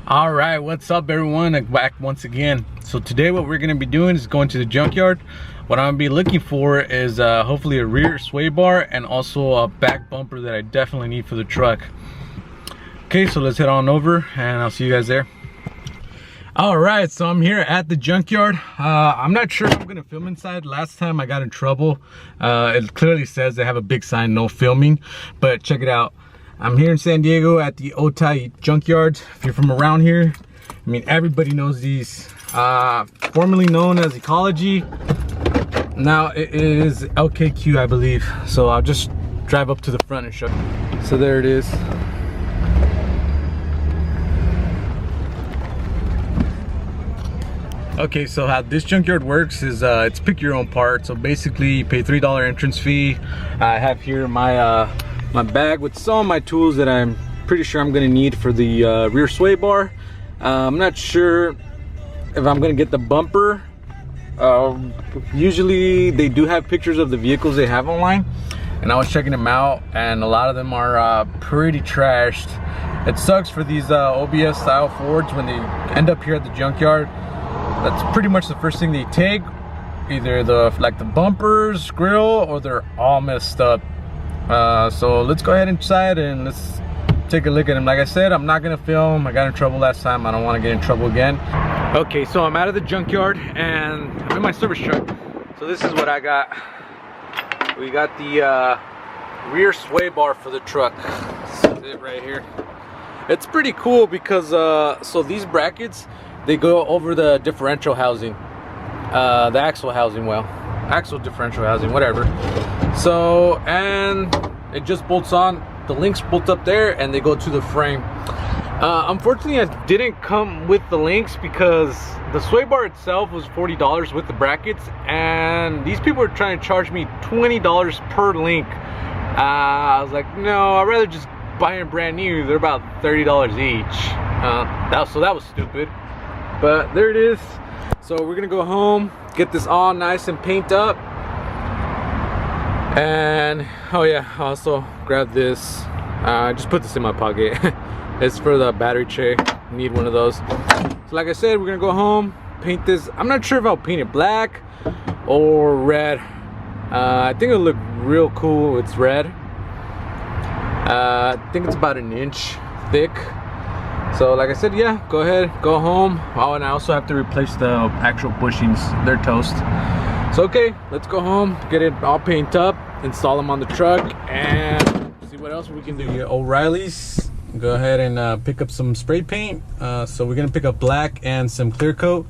All right, what's up everyone? I'm back once again. So today what we're going to be doing is going to the junkyard. What I'm going to be looking for is hopefully a rear sway bar and also a back bumper that I definitely need for the truck. Okay, so let's head on over and I'll see you guys there. All right, so I'm here at the junkyard. I'm not sure if I'm gonna film inside. Last time I got in trouble. It clearly says they have a big sign, no filming, but check it out. I'm here in San Diego at the Otay junkyard. If you're from around here, I mean, everybody knows these. Formerly known as Ecology. Now it is LKQ, I believe. So I'll just drive up to the front and show you. So there it is. Okay, so how this junkyard works is it's pick your own part. So basically you pay $3 entrance fee. I have here my my bag with some of my tools that I'm pretty sure I'm gonna need for the rear sway bar. I'm not sure if I'm gonna get the bumper. Usually they do have pictures of the vehicles they have online, and I was checking them out and a lot of them are pretty trashed. It sucks for these OBS style Fords when they end up here at the junkyard. That's pretty much the first thing they take, either the bumpers, grill, or they're all messed up. So let's go ahead inside and let's take a look at them. Like I said, I'm not gonna film. I got in trouble last time. I don't want to get in trouble again. Okay, so I'm out of the junkyard and I'm in my service truck. So this is what I got. We got the rear sway bar for the truck. This is it right here. It's pretty cool because so these brackets, they go over the differential housing, the axle housing, well, axle differential housing, whatever. So, and it just bolts on, the links bolt up there and they go to the frame. Unfortunately, I didn't come with the links because the sway bar itself was $40 with the brackets, and these people were trying to charge me $20 per link. I was like, no, I'd rather just buy them brand new. They're about $30 each. So that was stupid. But there it is. So we're gonna go home, get this all nice and paint up. And oh yeah, I also grabbed this. Just put this in my pocket. It's for the battery tray. Need one of those. So like I said, we're gonna go home, paint this. I'm not sure if I'll paint it black or red. I think it'll look real cool. It's red. I think it's about 1 inch thick. So like I said, yeah, go ahead, go home. Oh, and I also have to replace the actual bushings. They're toast. So okay, let's go home, get it all painted up, install them on the truck, and see what else we can do here. O'Reilly's, go ahead and pick up some spray paint. So we're gonna pick up black and some clear coat,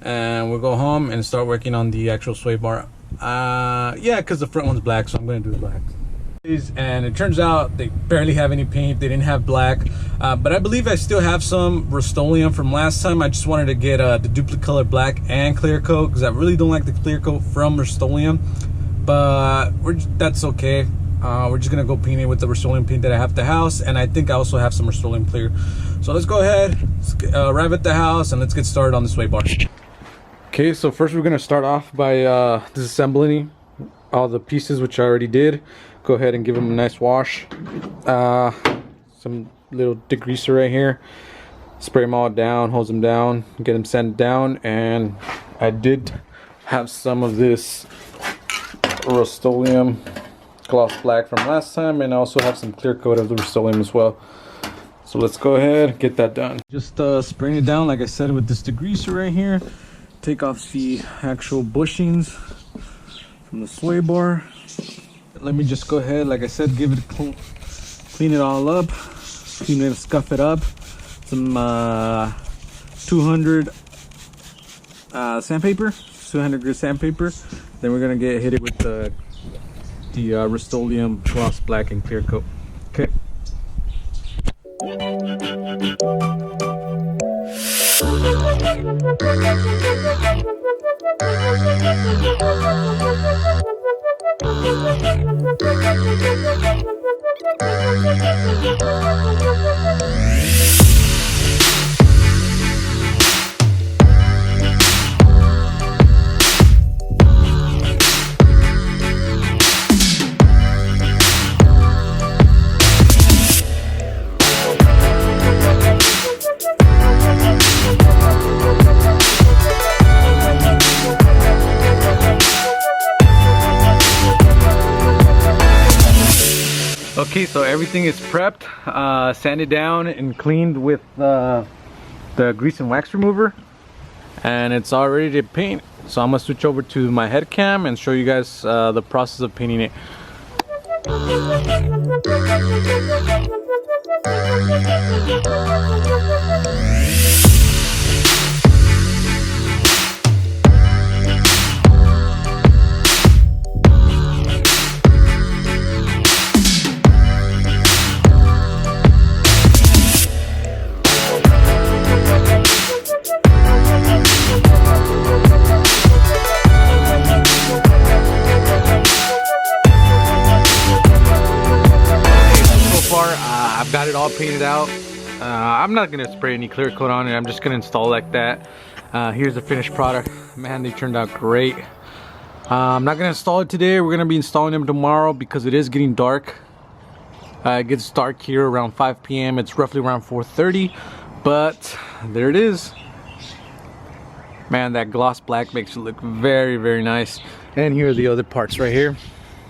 and we'll go home and start working on the actual sway bar. Yeah, because the front one's black, so I'm gonna do the black. And it turns out they barely have any paint. They didn't have black, but I believe I still have some Rust-Oleum from last time. I just wanted to get the duplicate color black and clear coat because I really don't like the clear coat from Rust-Oleum, but that's okay. We're just gonna go paint it with the Rust-Oleum paint that I have at the house, and I think I also have some Rust-Oleum clear. So let's go ahead, arrive at the house, and let's get started on the sway bar. Okay, so first we're gonna start off by disassembling all the pieces, which I already did. Go ahead and give them a nice wash. Some little degreaser right here. Spray them all down, hose them down, get them sanded down. And I did have some of this Rust-Oleum gloss black from last time, and I also have some clear coat of the Rust-Oleum as well. So let's go ahead and get that done. Just spraying it down, like I said, with this degreaser right here. Take off the actual bushings from the sway bar. Let me just go ahead, like I said, give it a clean it all up, clean it, scuff it up. Some 200 sandpaper, 200 grit sandpaper. Then we're gonna hit it with the Rust-Oleum gloss black and clear coat. Okay. Okay, so everything is prepped, sanded down and cleaned with the grease and wax remover, and it's all ready to paint. So I'm gonna switch over to my head cam and show you guys the process of painting it. I've got it all painted out. I'm not gonna spray any clear coat on it. I'm just gonna install like that. Here's the finished product. Man, they turned out great. I'm not gonna install it today. We're gonna be installing them tomorrow because it is getting dark. It gets dark here around 5 p.m. It's roughly around 4:30, but there it is. Man, that gloss black makes it look very, very nice. And here are the other parts right here.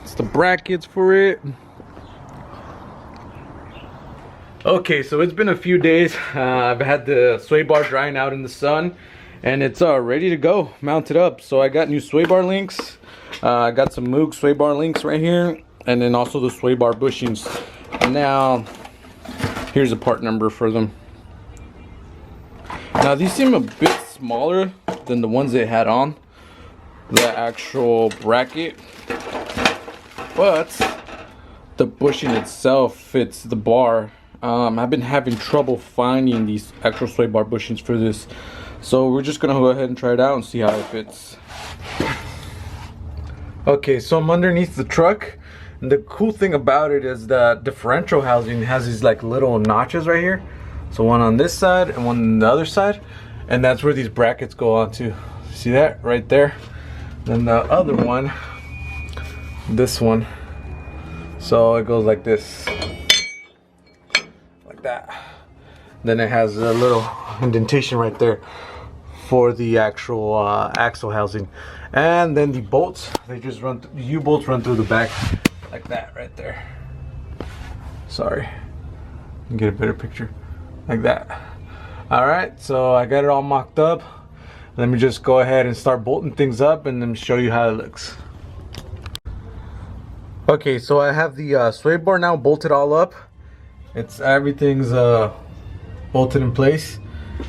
It's the brackets for it. Okay, so it's been a few days. I've had the sway bar drying out in the sun, and it's ready to go, mounted up. So I got new sway bar links. I got some Moog Sway Bar links right here, and then also the sway bar bushings. And now, here's a part number for them. Now these seem a bit smaller than the ones they had on the actual bracket, but the bushing itself fits the bar. I've been having trouble finding these actual sway bar bushings for this, so we're just gonna go ahead and try it out and see how it fits. Okay, so I'm underneath the truck, and the cool thing about it is the differential housing has these like little notches right here. So one on this side and one on the other side, and that's where these brackets go onto. See that right there? Then the other one, this one, so it goes like this. That. Then it has a little indentation right there for the actual axle housing, and then the bolts, they just run, the U-bolts run through the back like that right there. Sorry, you can get a better picture like that. All right, so I got it all mocked up. Let me just go ahead and start bolting things up and then show you how it looks. Okay, so I have the sway bar now bolted all up. Everything's bolted in place,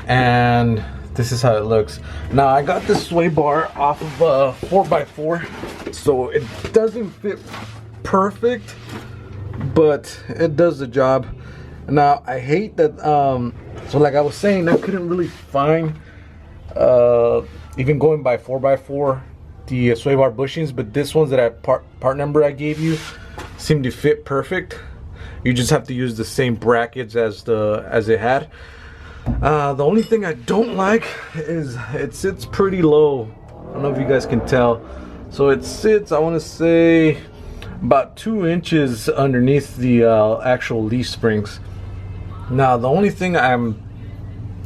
and this is how it looks. Now I got this sway bar off of a 4x4, so it doesn't fit perfect, but it does the job. Now I hate that, so like I was saying, I couldn't really find, even going by 4x4, the sway bar bushings, but this one's that part number I gave you seemed to fit perfect. You just have to use the same brackets as it had. The only thing I don't like is it sits pretty low. I don't know if you guys can tell. So it sits, I want to say, about 2 inches underneath the actual leaf springs. Now the only thing I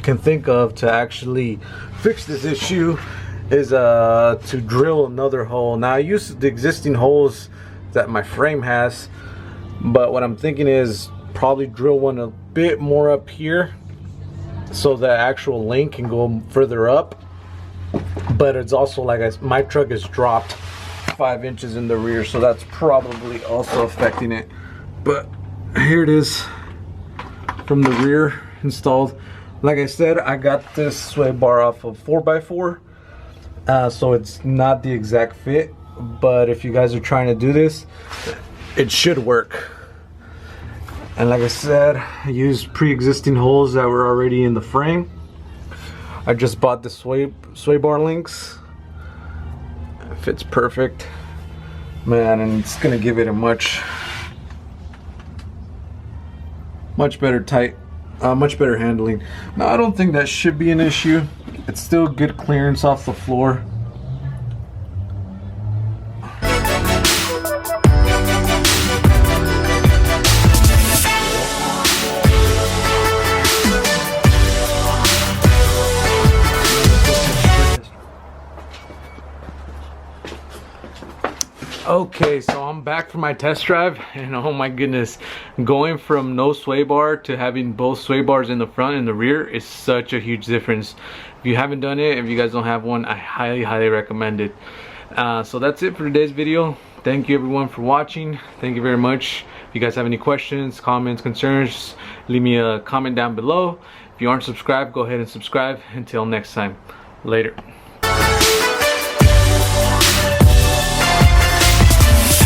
can think of to actually fix this issue is to drill another hole. Now I use the existing holes that my frame has, but what I'm thinking is probably drill one a bit more up here so the actual link can go further up. But it's also like my truck is dropped 5 inches in the rear, so that's probably also affecting it. But here it is from the rear installed. Like I said, I got this sway bar off of 4x4, so it's not the exact fit, but if you guys are trying to do this, it should work. And like I said, I used pre-existing holes that were already in the frame. I just bought the sway bar links. It fits perfect, man, and it's gonna give it a much better handling. Now I don't think that should be an issue. It's still good clearance off the floor. Okay, so I'm back from my test drive, and oh my goodness, going from no sway bar to having both sway bars in the front and the rear is such a huge difference. If you haven't done it, if you guys don't have one, I highly recommend it. So that's it for today's video. Thank you everyone for watching. Thank you very much. If you guys have any questions, comments, concerns, leave me a comment down below. If you aren't subscribed, go ahead and subscribe. Until next time, later.